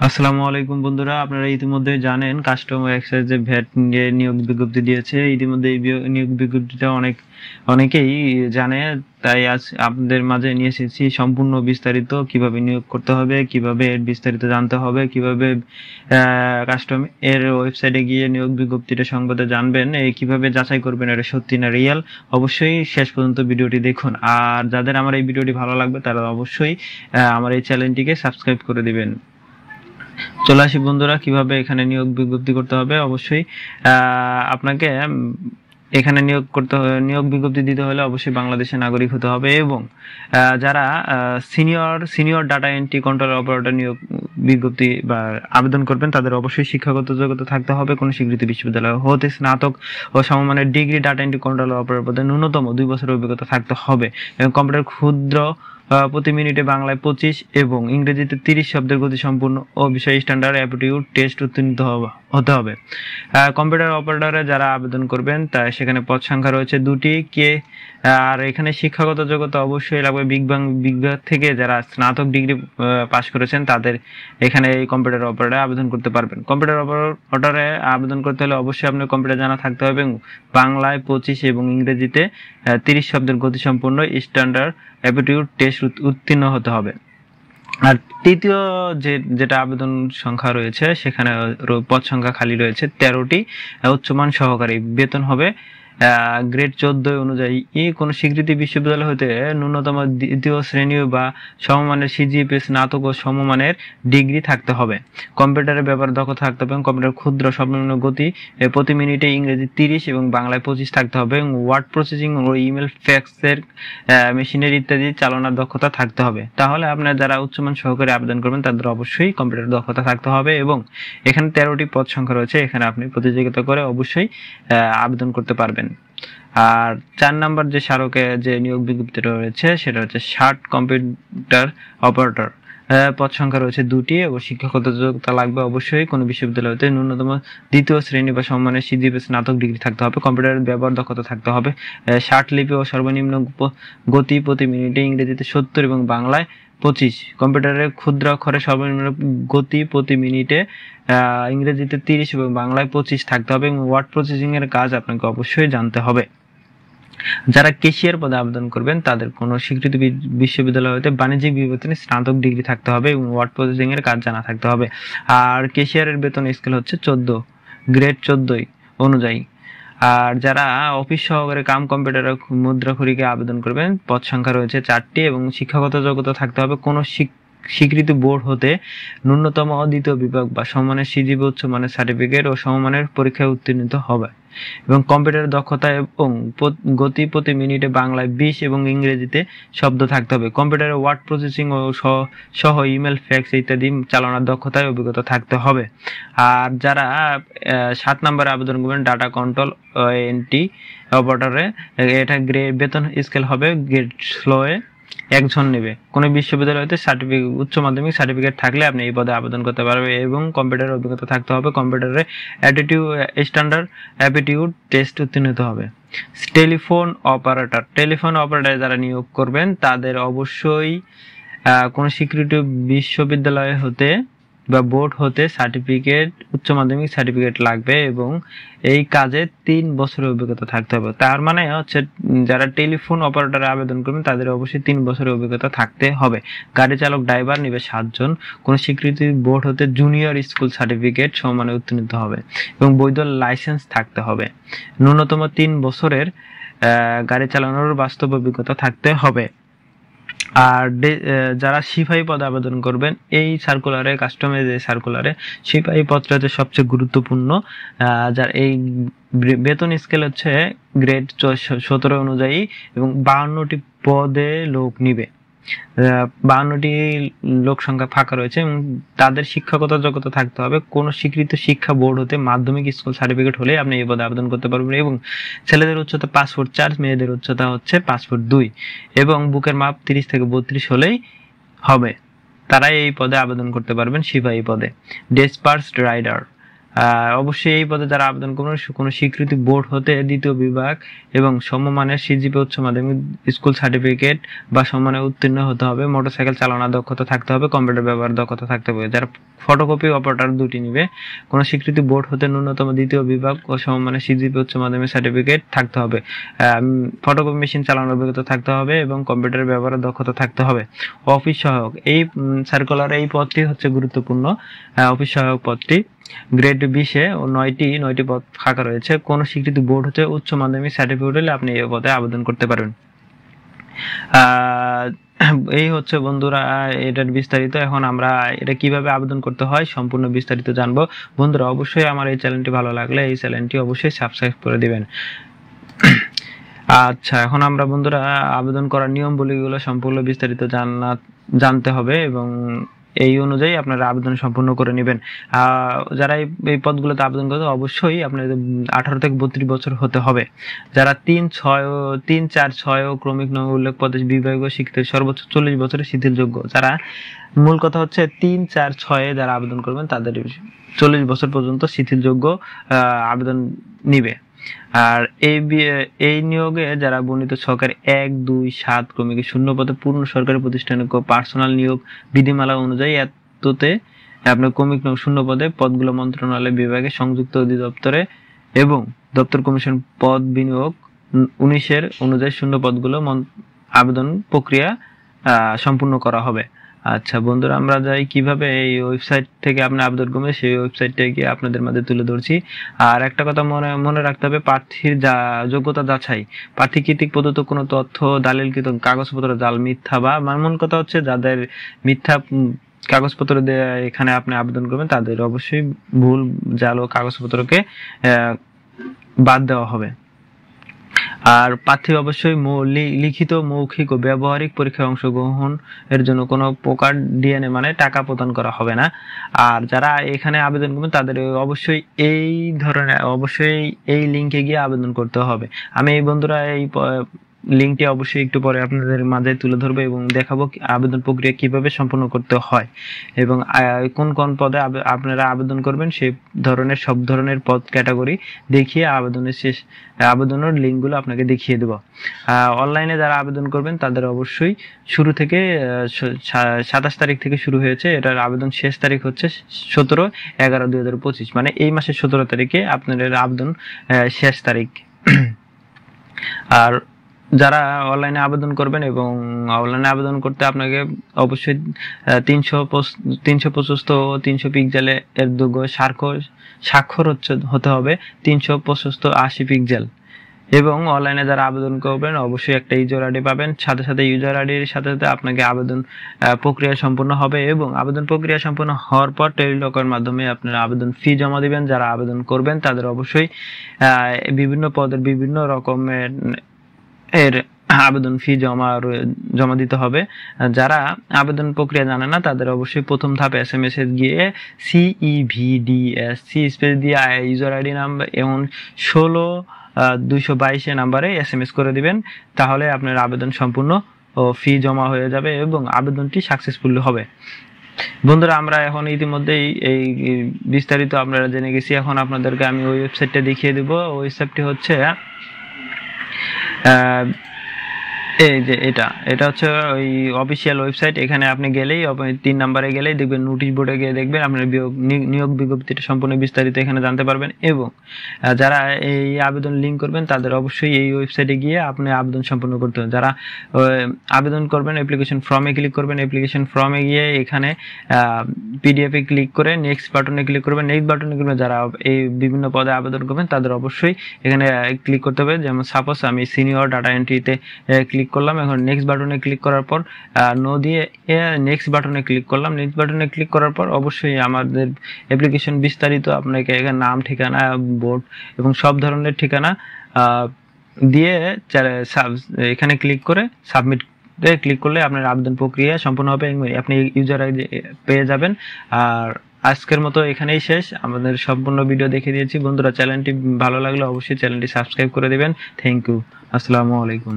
আসসালামু আলাইকুম বন্ধুরা, আপনারা ইতিমধ্যে জানেন কাস্টমার এক্সাইজ যে ভ্যাট নিয়ে নিয়োগ বিজ্ঞপ্তি দিয়েছে। ইতিমধ্যে এই নিয়োগ বিজ্ঞপ্তিটা অনেকেই জানে, তাই আজ আপনাদের মাঝে নিয়ে এসেছি সম্পূর্ণ বিস্তারিত কিভাবে নিয়োগ করতে হবে, কিভাবে এর বিস্তারিত জানতে হবে, কিভাবে কাস্টম এর ওয়েবসাইটে গিয়ে নিয়োগ বিজ্ঞপ্তিটা সংবাদে জানবেন, এই কিভাবে যাচাই করবেন এটা সত্যি না রিয়েল। অবশ্যই শেষ পর্যন্ত ভিডিওটি দেখুন। আর যাদের আমার এই ভিডিওটি ভালো লাগবে তারা অবশ্যই আমার এই চ্যানেলটিকে সাবস্ক্রাইব করে দিবেন। চলে আসি বন্ধুরা, কিভাবে এখানে নিয়োগ বিজ্ঞপ্তি করতে হবে। অবশ্যই আপনাকে এখানে নিয়োগ বিজ্ঞপ্তি দিতে হলে অবশ্যই বাংলাদেশের নাগরিক হতে হবে এবং যারা senior data entry control operator নিয়োগ বিজ্ঞপ্তি বা আবেদন করবেন তাদের অবশ্যই শিক্ষাগত যোগ্যতা থাকতে হবে। কোনো স্বীকৃত বিশ্ববিদ্যালয় হতে স্নাতক ও সমমানের degree data entry control operator পদে ন্যূনতম 2 বছরের অভিজ্ঞতা থাকতে হবে এবং কম্পিউটার ক্ষুদ্র প্রতি মিনিটে বাংলায় 25 এবং ইংরেজিতে 30 শব্দের গতি সম্পূর্ণ ও বিষয় স্ট্যান্ডার্ড অ্যাপটিটিউড টেস্ট উত্তীর্ণ হতে হবে। কম্পিউটার অপারেটরে যারা আবেদন করবেন তা সেখানে পদ সংখ্যা রয়েছে 2টি। আর এখানে শিক্ষাগত যোগ্যতা অবশ্যই লাগবে বিজ্ঞান থেকে যারা স্নাতক ডিগ্রি পাশ করেছেন তাদের এখানে এই কম্পিউটার অপারেটরে আবেদন করতে পারবেন। কম্পিউটার অপারেটরে আবেদন করতে হলে অবশ্যই আপনার কম্পিউটার জানা থাকতে হবে এবং বাংলায় 25 এবং ইংরেজিতে 30 শব্দের গতি সম্পন্ন স্ট্যান্ডার্ড অ্যাপটিটিউড টেস্ট উত্তীর্ণ হতে হবে। আর তৃতীয় যেটা আবেদন সংখ্যা রয়েছে সেখানে পদ সংখ্যা খালি রয়েছে 13টি। উচ্চমান সহকারী, বেতন হবে গ্রেড 14 অনুযায়ী কোন স্বীকৃতি বিশ্ববিদ্যালয় হতে ন্যূনতম 2য় শ্রেণী বা সমমানের সিজিপিএ স্নাতক ও সমমানের ডিগ্রি থাকতে হবে। কম্পিউটারের ব্যাপারে দক্ষতা থাকতে হবে এবং কম্পিউটার ক্ষুদ্র সর্বনিম্ন গতি প্রতি মিনিটে ইংরেজি 30 এবং বাংলায় 25 থাকতে হবে এবং ওয়ার্ড প্রসেসিং ও ইমেল ফ্যাক্সের মেশিনের ইত্যাদি চালনার দক্ষতা থাকতে হবে। তাহলে আপনারা যারা উচ্চমান সহকারে আবেদন করবেন তাদের অবশ্যই কম্পিউটার দক্ষতা থাকতে হবে এবং এখানে 13টি পদ সংখ্যা রয়েছে, এখানে আপনি প্রতিযোগিতা করে অবশ্যই আবেদন করতে পারবেন। আর 4 নম্বর যে স্মারকে যে নিয়োগ বিজ্ঞপ্তিটা রয়েছে সেটা হচ্ছে 60 কম্পিউটার অপারেটর। পদ সংখ্যা রয়েছে 2টি এবং শিক্ষাগত যোগ্যতা লাগবে অবশ্যই কোনো বিশ্ববিদ্যালয় হতে ন্যূনতম 2য় শ্রেণী বা সমমানের সিজিপিএ স্নাতক ডিগ্রি থাকতে হবে। কম্পিউটারের ব্যবহার দক্ষতা থাকতে হবে 60 লিপি ও সর্বনিম্ন গতি প্রতি মিনিটে ইংরেজিতে 70 এবং বাংলায় 25। কম্পিউটারের ক্ষুদ্র অক্ষরে সর্বনিম্ন গতি প্রতি মিনিটে ইংরেজিতে 30 এবং বাংলায় 25 থাকতে হবে এবং ওয়ার্ড প্রসেসিং এর কাজ আপনাকে অবশ্যই জানতে হবে। যারা ক্যাশিয়ার পদে আবেদন করবেন তাদের কোনো স্বীকৃত বিশ্ববিদ্যালয় হতে বাণিজ্যিক বিভাগে স্নাতক ডিগ্রি থাকতে হবে এবং ওয়ার্ড প্রসেসিং এর কাজ জানা থাকতে হবে। আর ক্যাশিয়ারের বেতন স্কেল হচ্ছে 14 গ্রেড 14 অনুযায়ী। আর যারা অফিস সহকারে কাম কম্পিউটার মুদ্রাখড়িকে আবেদন করবেন পদ সংখ্যা রয়েছে 4টি এবং শিক্ষাগত যোগ্যতা থাকতে হবে কোনো স্বীকৃত বোর্ড হতে ন্যূনতম 2য় বিভাগ বা সমমানের সিজিপি উচ্চমানের সার্টিফিকেট ও সমমানের পরীক্ষায় উত্তীর্ণ হবে এবং কম্পিউটার দক্ষতা এবং গতি প্রতি মিনিটে বাংলায় 20 এবং ইংরেজিতে শব্দ থাকতে হবে। কম্পিউটারে ওয়ার্ড প্রসেসিং ও সহ ইমেল ফ্যাক্স ইত্যাদি চালানোর দক্ষতায় অভিজ্ঞতা থাকতে হবে। আর যারা 7 নম্বরে আবেদন করবেন ডাটা কন্ট্রোল এন্ট্রি অপারেটরে, এটা বেতন স্কেল হবে গ্রেড স্লোয়ে একজন নেবে। কোনো বিশ্ববিদ্যালয় হতে উচ্চ মাধ্যমিক সার্টিফিকেট থাকলে আপনি এই পদে আবেদন করতে পারবেন এবং কম্পিউটারের অভিজ্ঞতা থাকতে হবে। কম্পিউটারে স্ট্যান্ডার্ড অ্যাপটিটিউড টেস্ট উত্তীর্ণ হতে হবে। টেলিফোন অপারেটর যারা নিয়োগ করবেন তাদের অবশ্যই কোনো স্বীকৃত বিশ্ববিদ্যালয় হতে বা বোর্ড হতে উচ্চ মাধ্যমিক সার্টিফিকেট লাগবে এবং এই কাজে 3 বছরের অভিজ্ঞতা থাকতে হবে। তার মানে হচ্ছে যারা টেলিফোন অপারেটরে আবেদন করবেন তাদের অবশ্যই 3 বছরের অভিজ্ঞতা থাকতে হবে। গাড়ি চালক ড্রাইভার নেবে 7 জন, কোন স্বীকৃতি বোর্ড হতে জুনিয়র স্কুল সার্টিফিকেট সমানে উত্তীর্ণ হবে এবং বৈধ লাইসেন্স থাকতে হবে। ন্যূনতম 3 বছরের গাড়ি চালানোর বাস্তব অভিজ্ঞতা থাকতে হবে। আর যারা সিপাহী পদে আবেদন করবেন এই সার্কুলারে কাস্টমাইজ সার্কুলারে সিপাহী পদটা হচ্ছে সবচেয়ে গুরুত্বপূর্ণ। যার এই বেতন স্কেল হচ্ছে গ্রেড 17 অনুযায়ী এবং 52টি পদে লোক নিবে। 52টি লোক সংখ্যা ফাঁকা রয়েছে এবং তাদের শিক্ষাগত যোগ্যতা থাকতে হবে কোনো স্বীকৃত শিক্ষা বোর্ড হতে মাধ্যমিক স্কুল সার্টিফিকেট হলে আপনি এই পদে আবেদন করতে পারবেন এবং ছেলেদের উচ্চতা 5 ফুট 4, মেয়েদের উচ্চতা হচ্ছে 5 ফুট 2 এবং বুকের মাপ 30 থেকে 32 হলেই হবে। তারাই এই পদে আবেদন করতে পারবেন সিপাহী পদে। ডেসপার্স রাইডার অবশ্যই এই পদে যারা আবেদন করবেন কোনো স্বীকৃতি বোর্ড হতে দ্বিতীয় বিভাগ এবং সমমানের সিজিপি উচ্চ মাধ্যমিক স্কুল সার্টিফিকেট বা সম্মানে উত্তীর্ণ হতে হবে, মোটরসাইকেল চালানোর দক্ষতা থাকতে হবে, কম্পিউটার ব্যবহার দক্ষতা থাকতে হবে। যারা ফটোকপি অপারেটর দুটি নিবে, কোনো স্বীকৃতি বোর্ড হতে ন্যূনতম দ্বিতীয় বিভাগ ও সমমানের সিজিপি উচ্চ মাধ্যমিক সার্টিফিকেট থাকতে হবে, ফটোকপি মেশিন চালানোর অভিজ্ঞতা থাকতে হবে এবং কম্পিউটার ব্যবহারের দক্ষতা থাকতে হবে। অফিস সহায়ক, এই সার্কুলার এই পদটি হচ্ছে গুরুত্বপূর্ণ। অফিস সহায়ক পদটি গ্রেড 20-এ 9টি পদ ফাঁকা রয়েছে। কোন স্বীকৃতি বোর্ড হতে উচ্চ মাধ্যমিক সার্টিফিকেট হলে আপনি এই পদে আবেদন করতে পারবেন। এই হচ্ছে বন্ধুরা এটার বিস্তারিত। এখন আমরা এটা কিভাবে আবেদন করতে হয় সম্পূর্ণ বিস্তারিত জানবো। বন্ধুরা অবশ্যই আমার এই চ্যানেলটি ভালো লাগলে এই চ্যানেলটি অবশ্যই সাবস্ক্রাইব করে দিবেন। আচ্ছা, এখন আমরা বন্ধুরা আবেদন করার নিয়মগুলো সম্পূর্ণ বিস্তারিত জানতে হবে এবং এই অনুযায়ী আপনারা আবেদন সম্পূর্ণ করে নেবেন। যারা এই পদগুলোতে আবেদন করতে অবশ্যই আপনাদের 18 থেকে 32 বছর হতে হবে। যারা 3, 4, 6 ক্রমিক নং উল্লেখ পদে বিভাগীয় শিক্ষিত সর্বোচ্চ 40 বছরের শিথিলযোগ্য। যারা মূল কথা হচ্ছে 3, 4, 6-এ যারা আবেদন করবেন তাদের 40 বছর পর্যন্ত শিথিলযোগ্য আবেদন নিবে। আর এই নিয়োগে যারা বর্ণিত ছকের 1, 2, 7 ক্রমিকে 0 পদে পূর্ণ সরকারি প্রতিষ্ঠানে পার্সোনাল নিয়োগ বিধিমালা অনুযায়ী এততে আপনার ক্রমিক নং 0 পদে পদগুলো মন্ত্রণালয় বিভাগে সংযুক্ত অধিদপ্তরে এবং দপ্তর কমিশন পদ বিনিয়োগ 19-এর অনুযায়ী 0 পদগুলো আবেদন প্রক্রিয়া সম্পূর্ণ করা হবে। আচ্ছা বন্ধুরা, আমরা যাই কিভাবে এই ওয়েবসাইট থেকে আপনি আবেদন করবেন সেই ওয়েবসাইটটা গিয়ে আপনাদের মাঝে তুলে ধরছি। আর একটা কথা মনে রাখতে হবে, প্রার্থীর যোগ্যতা যাচাই। প্রার্থী কর্তৃক প্রদত্ত কোনো তথ্য দালিলকৃত কাগজপত্র জাল, মিথ্যা বা এমন কথা হচ্ছে যাদের মিথ্যা কাগজপত্র দিয়ে এখানে আপনি আবেদন করবেন তাদের অবশ্যই ভুল জাল ও কাগজপত্রকে বাদ দেওয়া হবে। আর প্রার্থী অবশ্যই লিখিত, মৌখিক ও ব্যবহারিক পরীক্ষায় অংশগ্রহণ এর জন্য কোনো প্রকার ডিএনএ মানে টাকা প্রদান করা হবে না। আর যারা এখানে আবেদন করবেন তাদের অবশ্যই এই লিঙ্কে গিয়ে আবেদন করতে হবে। আমি এই বন্ধুরা এই লিঙ্কটি অবশ্যই একটু পরে আপনাদের মাঝে তুলে ধরবো এবং দেখাবো আবেদন প্রক্রিয়া কিভাবে সম্পন্ন করতে হয় এবং কোন কোন পদে আপনারা আবেদন করবেন সেই ধরনের সব ধরনের পদ ক্যাটাগরি দেখিয়ে আবেদনের লিঙ্কগুলো আপনাকে দেখিয়ে দেব। অনলাইনে যারা আবেদন করবেন তাদের অবশ্যই শুরু থেকে 27 তারিখ থেকে শুরু হয়েছে। এটার আবেদন শেষ তারিখ হচ্ছে 17/11/2025, মানে এই মাসের 17 তারিখে আপনাদের আবেদন শেষ তারিখ। আর যারা অনলাইনে আবেদন করবেন এবং অনলাইনে আবেদন করতে আপনাকে অবশ্যই 365 ও 300 পিক্সেল এর দৈর্ঘ্য স্বাক্ষর হতে হবে 380 পিক্সেল। এবং অনলাইনে যারা আবেদন করবেন অবশ্যই একটা ইউজার আইডি পাবেন, সাথে ইউজার আইডির সাথে আপনাকে আবেদন প্রক্রিয়া সম্পূর্ণ হবে এবং আবেদন প্রক্রিয়া সম্পূর্ণ হওয়ার পর টেলিটকের মাধ্যমে আপনারা আবেদন ফি জমা দিবেন। যারা আবেদন করবেন তাদের অবশ্যই বিভিন্ন পদের বিভিন্ন রকমের আবেদন ফি জমা দিতে হবে। যারা আবেদন প্রক্রিয়া জানে না তাদের অবশ্যই প্রথম ধাপে SMS এ গিয়ে CEVDSC স্পেস দিয়ে ইউজার আইডি নাম্বার এবং 16-222 নাম্বারে SMS করে দিবেন, তাহলে আপনার আবেদন সম্পূর্ণ ও ফি জমা হয়ে যাবে এবং আবেদনটি সাকসেসফুল হবে। বন্ধুরা আমরা এখন ইতিমধ্যেই এই বিস্তারিত আপনারা জেনে গেছি। এখন আপনাদেরকে আমি ওই ওয়েবসাইটটা দেখিয়ে দেব। ওয়েবসাইটটি হচ্ছে এই যে এটা হচ্ছে ওই অফিসিয়াল ওয়েবসাইট। এখানে আপনি গেলেই 3 নম্বরে গেলেই দেখবেন নোটিশ বোর্ডে গিয়ে দেখবেন আপনার নিয়োগ বিজ্ঞপ্তিটা সম্পূর্ণ বিস্তারিত এখানে জানতে পারবেন। এবং যারা এই আবেদন লিঙ্ক করবেন তাদের অবশ্যই এই ওয়েবসাইটে গিয়ে আপনি আবেদন সম্পূর্ণ করতে হবে। যারা আবেদন করবেন অ্যাপ্লিকেশন ফর্মে ক্লিক করবেন, অ্যাপ্লিকেশন ফর্মে গিয়ে এখানে PDF এ ক্লিক করে নেক্সট বাটনে ক্লিক করবেন। নেক্সট বাটনে ক্লিক যারা এই বিভিন্ন পদে আবেদন করবেন তাদের অবশ্যই এখানে ক্লিক করতে হবে। যেমন সাপোজ আমি সিনিয়র ডাটা এন্ট্রিতে ক্লিক করলাম, এখন নেক্সট বাটনে ক্লিক করার পর নো দিয়ে নেক্সট বাটনে ক্লিক করলাম। নেক্সট বাটনে ক্লিক করার পর অবশ্যই আমাদের অ্যাপ্লিকেশন বিস্তারিত আপনাকে এখানে নাম, ঠিকানা, বোর্ড এবং সব ধরনের ঠিকানা দিয়ে এখানে ক্লিক করে সাবমিট ক্লিক করলে আপনার আবেদন প্রক্রিয়া সম্পূর্ণ হবে এবং আপনি ইউজার আইডি পেয়ে যাবেন। আর আজকের মতো এখানেই শেষ, আমাদের সম্পূর্ণ ভিডিও দেখে দিয়েছি। বন্ধুরা চ্যানেলটি ভালো লাগলে অবশ্যই চ্যানেলটি সাবস্ক্রাইব করে দিবেন। থ্যাংক ইউ, আসসালামু আলাইকুম।